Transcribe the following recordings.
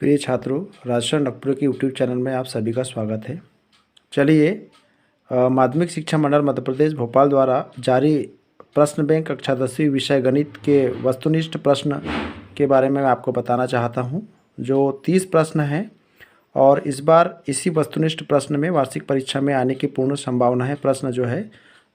प्रिय छात्रों, राजस्थान डॉक्टरों के यूट्यूब चैनल में आप सभी का स्वागत है। चलिए, माध्यमिक शिक्षा मंडल मध्य प्रदेश भोपाल द्वारा जारी प्रश्न बैंक कक्षा 10वीं विषय गणित के वस्तुनिष्ठ प्रश्न के बारे में मैं आपको बताना चाहता हूं, जो 30 प्रश्न हैं और इस बार इसी वस्तुनिष्ठ प्रश्न में वार्षिक परीक्षा में आने की पूर्ण संभावना है। प्रश्न जो है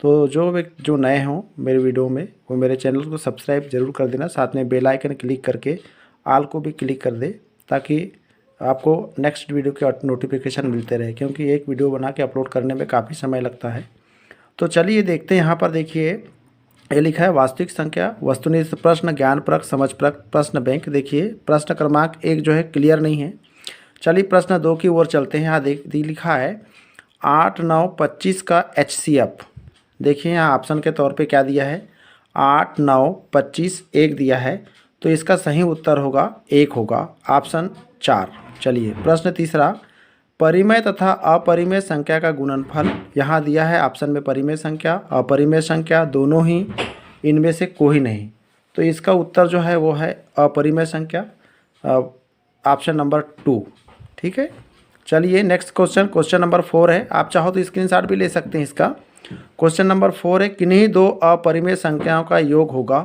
तो जो नए हों मेरे वीडियो में, वो मेरे चैनल को सब्सक्राइब जरूर कर देना, साथ में बेल आइकन क्लिक करके आल को भी क्लिक कर दे, ताकि आपको नेक्स्ट वीडियो के नोटिफिकेशन मिलते रहे, क्योंकि एक वीडियो बना के अपलोड करने में काफ़ी समय लगता है। तो चलिए देखते हैं। यहाँ पर देखिए, ये लिखा है वास्तविक संख्या, वस्तुनिष्ठ प्रश्न, ज्ञानपरक, समझपरक प्रश्न बैंक। देखिए प्रश्न क्रमांक 1 जो है क्लियर नहीं है। चलिए प्रश्न 2 की ओर चलते हैं। यहाँ लिखा है 8, 9, 25 का HCF। देखिए यहाँ ऑप्शन के तौर पे क्या दिया है, 8, 9, 25, 1 दिया है, तो इसका सही उत्तर होगा 1 होगा, ऑप्शन 4। चलिए प्रश्न तीसरा, परिमेय तथा अपरिमेय संख्या का गुणनफल। यहाँ दिया है ऑप्शन में परिमेय संख्या, अपरिमेय संख्या, दोनों ही, इनमें से कोई नहीं, तो इसका उत्तर जो है वो है अपरिमेय संख्या, ऑप्शन नंबर 2। ठीक है। चलिए नेक्स्ट क्वेश्चन नंबर 4 है। आप चाहो तो स्क्रीनशॉट भी ले सकते हैं इसका। क्वेश्चन नंबर 4 है, किन्हीं दो अपरिमेय संख्याओं का योग होगा,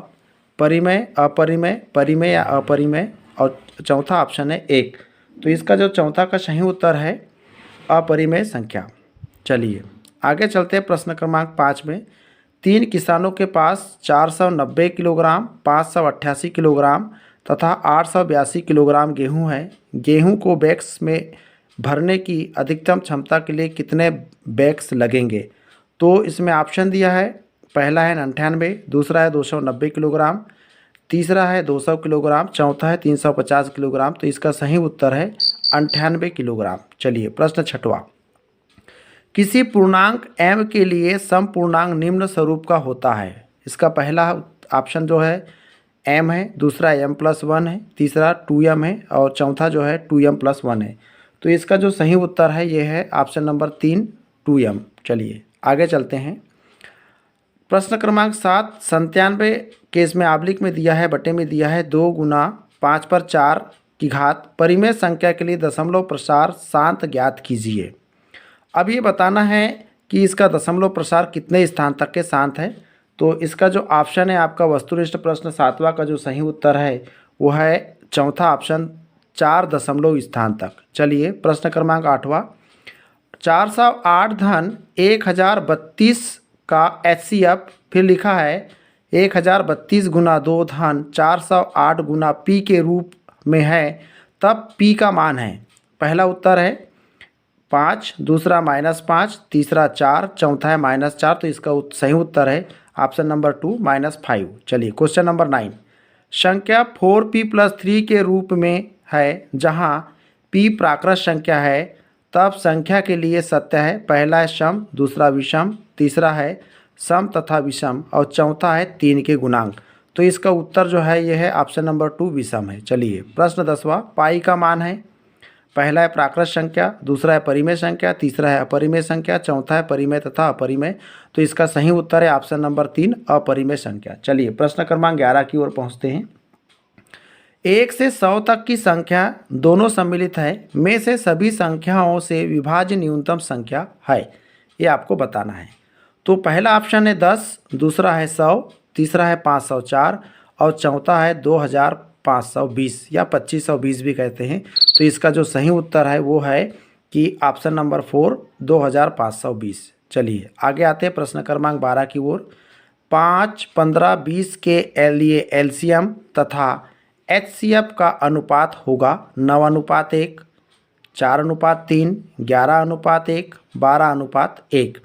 परिमेय, अपरिमेय, परिमेय या अपरिमेय, और चौथा ऑप्शन है 1। तो इसका जो चौथा का सही उत्तर है अपरिमेय संख्या। चलिए आगे चलते हैं। प्रश्न क्रमांक 5 में, 3 किसानों के पास 490 किलोग्राम, 588 किलोग्राम तथा 882 किलोग्राम गेहूँ है। गेहूँ को बैग्स में भरने की अधिकतम क्षमता के लिए कितने बैग्स लगेंगे? तो इसमें ऑप्शन दिया है, पहला है 98, दूसरा है 290 किलोग्राम, तीसरा है 200 किलोग्राम, चौथा है 350 किलोग्राम। तो इसका सही उत्तर है 98 किलोग्राम। चलिए प्रश्न 6वां, किसी पूर्णांक m के लिए समपूर्णांक निम्न स्वरूप का होता है। इसका पहला ऑप्शन जो है m है, दूसरा m+1 है, तीसरा 2m है और चौथा जो है 2m+1 है। तो इसका जो सही उत्तर है ये है ऑप्शन नंबर 3, 2m। चलिए आगे चलते हैं। प्रश्न क्रमांक 7, 97 के इसमें आबलिक में दिया है, बटे में दिया है 2 गुना 5/4 की घात परिमेय संख्या के लिए दशमलव प्रसार शांत ज्ञात कीजिए। अब ये बताना है कि इसका दशमलव प्रसार कितने स्थान तक के शांत है। तो इसका जो ऑप्शन है आपका वस्तुनिष्ठ प्रश्न 7वां का जो सही उत्तर है वो है चौथा ऑप्शन, 4 दशमलव स्थान तक। चलिए प्रश्न क्रमांक 8वां, 408 धन 1032 का HCF, फिर लिखा है 1032 गुना 2 धन 408 गुना P के रूप में है, तब P का मान है। पहला उत्तर है 5, दूसरा -5, तीसरा 4, चौथा है -4। तो इसका सही उत्तर है ऑप्शन नंबर 2, -5। चलिए क्वेश्चन नंबर 9, संख्या 4p+3 के रूप में है, जहां p प्राकृत संख्या है, तब संख्या के लिए सत्य है। पहला है सम, दूसरा विषम, तीसरा है सम तथा विषम और चौथा है 3 के गुणांक। तो इसका उत्तर जो है यह है ऑप्शन नंबर 2, विषम है। चलिए प्रश्न 10वां, पाई का मान है, पहला है प्राकृत संख्या, दूसरा है परिमेय संख्या, तीसरा है अपरिमेय संख्या, चौथा है परिमेय तथा अपरिमेय। तो इसका सही उत्तर है ऑप्शन नंबर 3, अपरिमेय संख्या। चलिए प्रश्न क्रमांक 11 की ओर पहुँचते हैं। 1 से 100 तक की संख्या दोनों सम्मिलित है, में से सभी संख्याओं से विभाज्य न्यूनतम संख्या है, ये आपको बताना है। तो पहला ऑप्शन है 10, दूसरा है 100, तीसरा है 504 और चौथा है 2520 या 2520 भी कहते हैं। तो इसका जो सही उत्तर है वो है कि ऑप्शन नंबर 4, 2520। चलिए आगे आते हैं प्रश्न क्रमांक 12 की ओर। 5, 15, 20 के लिए LCM तथा HCF का अनुपात होगा 9:1, 4:3, 11:1, 12:1।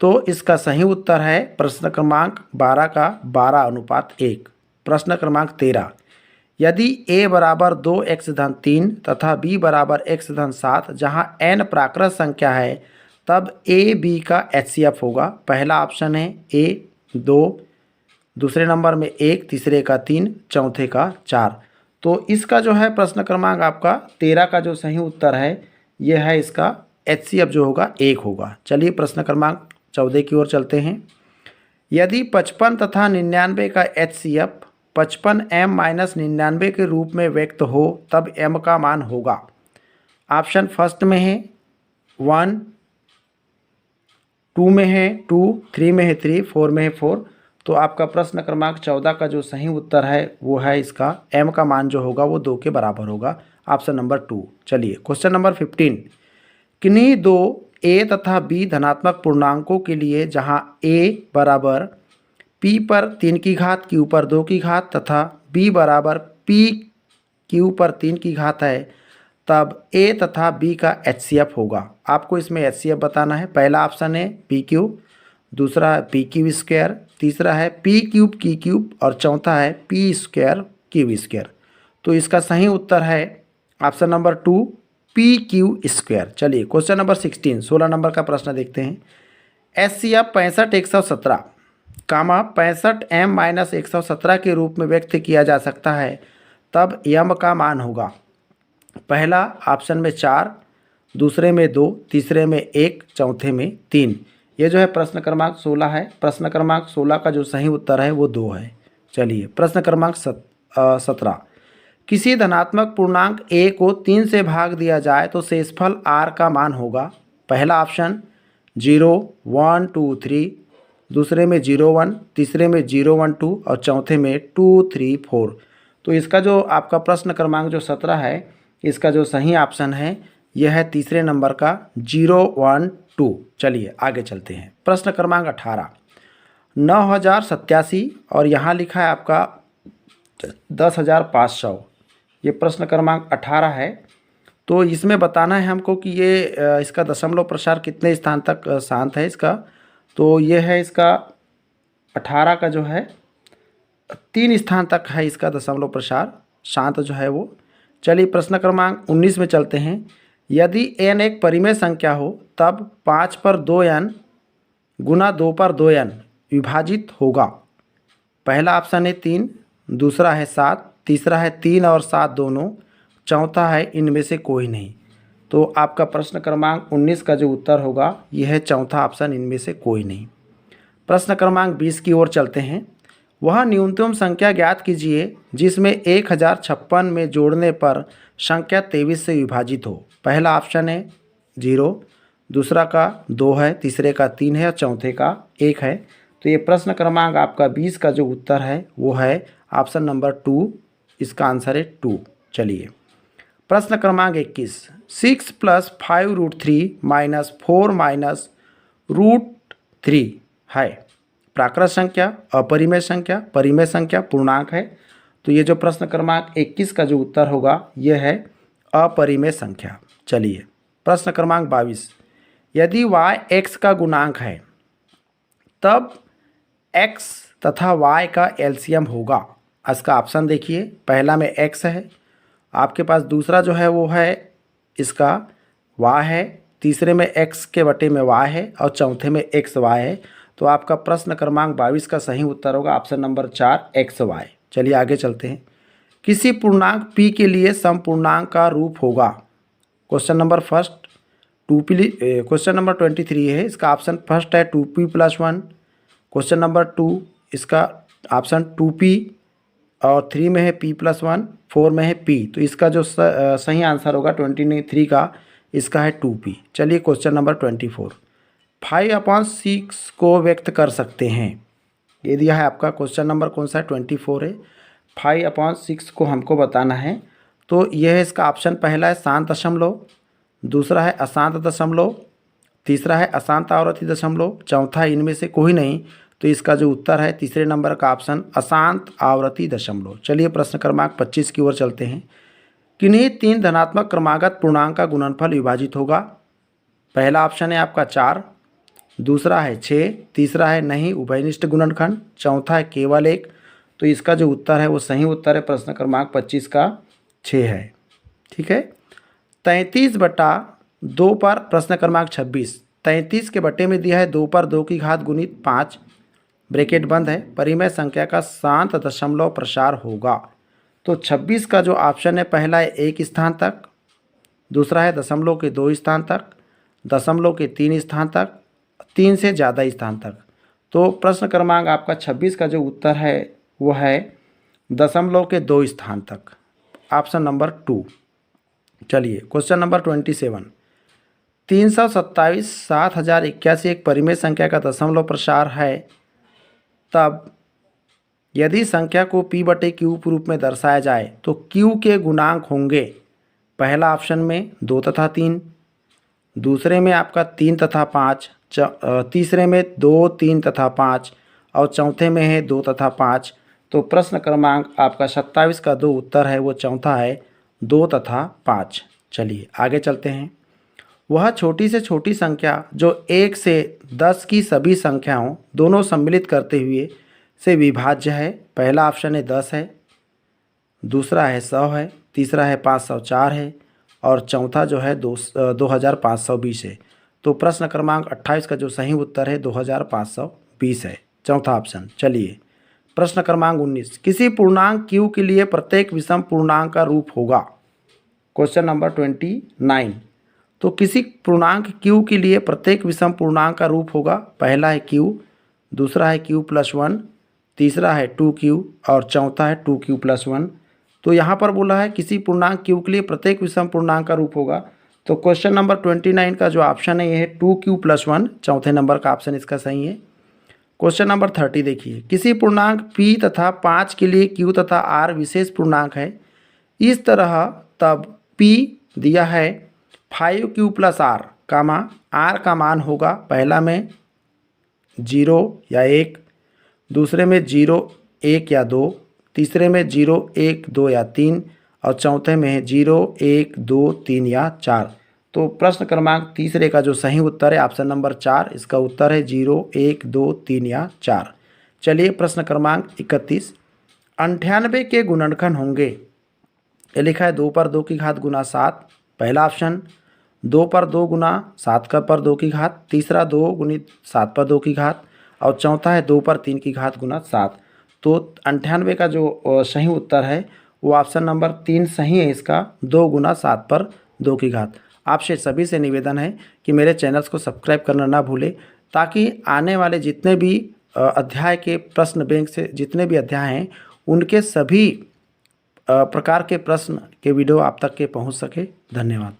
तो इसका सही उत्तर है प्रश्न क्रमांक 12 का 12:1। प्रश्न क्रमांक 13, यदि a बराबर 2x धन 3 तथा b बराबर x धन 7, जहाँ n प्राकृत संख्या है, तब a b का HCF होगा। पहला ऑप्शन है a 2, दूसरे नंबर में 1, तीसरे का 3, चौथे का 4। तो इसका जो है प्रश्न क्रमांक आपका 13 का जो सही उत्तर है यह है इसका HCF जो होगा 1 होगा। चलिए प्रश्न क्रमांक 14 की ओर चलते हैं। यदि 55 तथा 99 का HCF 55m-99 के रूप में व्यक्त हो तब m का मान होगा। ऑप्शन फर्स्ट में है 1, 2 में है 2, 3 में है 3, 4 में है 4। तो आपका प्रश्न क्रमांक 14 का जो सही उत्तर है वो है इसका m का मान जो होगा वो 2 के बराबर होगा, ऑप्शन नंबर 2। चलिए क्वेश्चन नंबर 15, किन्हीं दो a तथा b धनात्मक पूर्णांकों के लिए जहां a बराबर p पर 3 की घात q पर 2 की घात तथा b बराबर p q पर 3 की घात है, तब a तथा b का HCF होगा। आपको इसमें HCF बताना है। पहला ऑप्शन है पी क्यू, दूसरा है पी क्यू स्क्वायर, तीसरा है पी क्यूब की क्यूब और चौथा है पी स्क्वायर क्यू स्क्वायर। तो इसका सही उत्तर है option number 2 P Q square. चलिए क्वेश्चन नंबर 16, 16 नंबर का प्रश्न देखते हैं। HCF 65 कामा 65m-117 के रूप में व्यक्त किया जा सकता है, तब m का मान होगा। पहला ऑप्शन में 4, दूसरे में 2, तीसरे में 1, चौथे में 3। ये जो है प्रश्न क्रमांक 16 है। प्रश्न क्रमांक 16 का जो सही उत्तर है वो 2 है। चलिए प्रश्न क्रमांक 17, किसी धनात्मक पूर्णांक a को 3 से भाग दिया जाए तो शेषफल r का मान होगा। पहला ऑप्शन 0, 1, 2, 3, दूसरे में 0, 1, तीसरे में 0, 1, 2 और चौथे में 2, 3, 4। तो इसका जो आपका प्रश्न क्रमांक जो 17 है, इसका जो सही ऑप्शन है यह है तीसरे नंबर का 0, 1, 2। चलिए आगे चलते हैं। प्रश्न क्रमांक 18, 9087 और यहाँ लिखा है आपका 10,500। ये प्रश्न क्रमांक 18 है। तो इसमें बताना है हमको कि ये इसका दशमलव प्रसार कितने स्थान तक शांत है इसका। तो ये है इसका 18 का जो है 3 स्थान तक है इसका दशमलव प्रसार शांत जो है वो। चलिए प्रश्न क्रमांक 19 में चलते हैं। यदि n एक परिमेय संख्या हो तब 5 पर 2n गुना 2 पर 2n विभाजित होगा। पहला ऑप्शन है 3, दूसरा है 7, तीसरा है 3 और 7 दोनों, चौथा है इनमें से कोई नहीं। तो आपका प्रश्न क्रमांक 19 का जो उत्तर होगा यह है चौथा ऑप्शन, इनमें से कोई नहीं। प्रश्न क्रमांक 20 की ओर चलते हैं। वह न्यूनतम संख्या ज्ञात कीजिए जिसमें 1056 में जोड़ने पर संख्या 23 से विभाजित हो। पहला ऑप्शन है 0, दूसरा का 2 है, तीसरे का 3 है और चौथे का 1 है। तो ये प्रश्न क्रमांक आपका 20 का जो उत्तर है वो है ऑप्शन नंबर 2, इसका आंसर है 2। चलिए प्रश्न क्रमांक 21, 6 + 5√3 - 4 - √3 है प्राकृत संख्या, अपरिमेय संख्या, परिमेय संख्या, पूर्णांक है। तो ये जो प्रश्न क्रमांक 21 का जो उत्तर होगा यह है अपरिमेय संख्या। चलिए प्रश्न क्रमांक 22, यदि y x का गुणांक है तब x तथा y का एलसीएम होगा। इसका ऑप्शन देखिए, पहला में x है आपके पास, दूसरा जो है वो है इसका y है, तीसरे में x के बटे में y है और चौथे में xy है। तो आपका प्रश्न क्रमांक 22 का सही उत्तर होगा ऑप्शन नंबर 4 xy। चलिए आगे चलते हैं। किसी पूर्णांक p के लिए समपूर्णांक का रूप होगा। Question number first 2p, question number 23 है, इसका ऑप्शन फर्स्ट है 2p + 1। क्वेश्चन नंबर 2 इसका ऑप्शन 2p और 3 में है p + 1, 4 में है p। तो इसका जो सही आंसर होगा 23 का, इसका है 2p। चलिए क्वेश्चन नंबर 24, 5/6 को व्यक्त कर सकते हैं। ये दिया है आपका क्वेश्चन नंबर कौन सा है, 24 है। 5/6 को हमको बताना है। तो यह है इसका ऑप्शन, पहला है शांत दशमलव, दूसरा है अशांत दशमलव, तीसरा है अशांत आवर्ती दशमलव, चौथा इनमें से कोई नहीं। तो इसका जो उत्तर है तीसरे नंबर का ऑप्शन अशांत आवर्ती दशमलव। चलिए प्रश्न क्रमांक 25 की ओर चलते हैं। किन्हीं 3 धनात्मक क्रमागत पूर्णांक का गुणनफल विभाजित होगा। पहला ऑप्शन है आपका 4, दूसरा है 6, तीसरा है नहीं उभयनिष्ठ गुणनखंड, चौथा है केवल 1। तो इसका जो उत्तर है वो सही उत्तर है प्रश्न क्रमांक 25 का 6 है। ठीक है। 33/2 पर प्रश्न क्रमांक 26, 33 के बटे में दिया है 2 पर 2 की घात गुणित 5, ब्रैकेट बंद है, परिमेय संख्या का शांत दशमलव प्रसार होगा। तो 26 का जो ऑप्शन है, पहला है 1 स्थान तक, दूसरा है दशमलव के 2 स्थान तक, दशमलव के 3 स्थान तक, 3 से ज़्यादा स्थान तक। तो प्रश्न क्रमांक आपका 26 का जो उत्तर है वो है दशमलव के 2 स्थान तक। Option number 2। चलिए क्वेश्चन नंबर 27। 327 7081 एक परिमेय संख्या का दशमलव प्रसार है, तब यदि संख्या को p बटे क्यू रूप में दर्शाया जाए तो q के गुणांक होंगे। पहला ऑप्शन में 2 तथा 3, दूसरे में आपका 3 तथा 5, तीसरे में 2, 3 तथा 5 और चौथे में है 2 तथा 5। तो प्रश्न क्रमांक आपका 27 का दो उत्तर है, वो चौथा है 2 तथा 5। चलिए आगे चलते हैं। वह छोटी से छोटी संख्या जो 1 से 10 की सभी संख्याओं दोनों सम्मिलित करते हुए से विभाज्य है। पहला ऑप्शन है 10 है, दूसरा है 100 है, तीसरा है 504 है और चौथा जो है 2520 है। तो प्रश्न क्रमांक 28 का जो सही उत्तर है 2520 है, चौथा ऑप्शन। चलिए प्रश्न क्रमांक 19। किसी पूर्णांक q के लिए प्रत्येक विषम पूर्णांक का रूप होगा। Question number 29। तो किसी पूर्णांक q के लिए प्रत्येक विषम पूर्णांक का रूप होगा। पहला है q, दूसरा है q + 1, तीसरा है 2q और चौथा है 2q + 1। तो यहाँ पर बोला है किसी पूर्णांक q के लिए प्रत्येक विषम पूर्णांक का रूप होगा। तो क्वेश्चन नंबर 29 का जो ऑप्शन है ये है 2q + 1, चौथे नंबर का ऑप्शन इसका सही है। क्वेश्चन नंबर 30 देखिए। किसी पूर्णांक p तथा 5 के लिए q तथा r विशेष पूर्णांक है इस तरह, तब p दिया है 5q + r, r का मान होगा पहला में 0 या 1, दूसरे में 0, 1 या 2, तीसरे में 0, 1, 2 या 3 और चौथे में है 0, 1, 2, 3 या 4। तो प्रश्न क्रमांक तीसरे का जो सही उत्तर है ऑप्शन नंबर 4, इसका उत्तर है 0, 1, 2, 3 या 4। चलिए प्रश्न क्रमांक 31। 98 के गुणनखंड होंगे। ये लिखा है 2 पर 2 की घात गुना 7, पहला ऑप्शन। 2 पर 2 गुना 7 का पर 2 की घात, तीसरा 2 गुणित 7 पर 2 की घात और चौथा है 2 पर 3 की घात गुना 7। तो 98 का जो सही उत्तर है वो ऑप्शन नंबर 3 सही है इसका, 2 गुना 7 पर 2 की घात। आपसे सभी से निवेदन है कि मेरे चैनल्स को सब्सक्राइब करना ना भूलें, ताकि आने वाले जितने भी अध्याय के प्रश्न बैंक से जितने भी अध्याय हैं उनके सभी प्रकार के प्रश्न के वीडियो आप तक के पहुंच सके। धन्यवाद।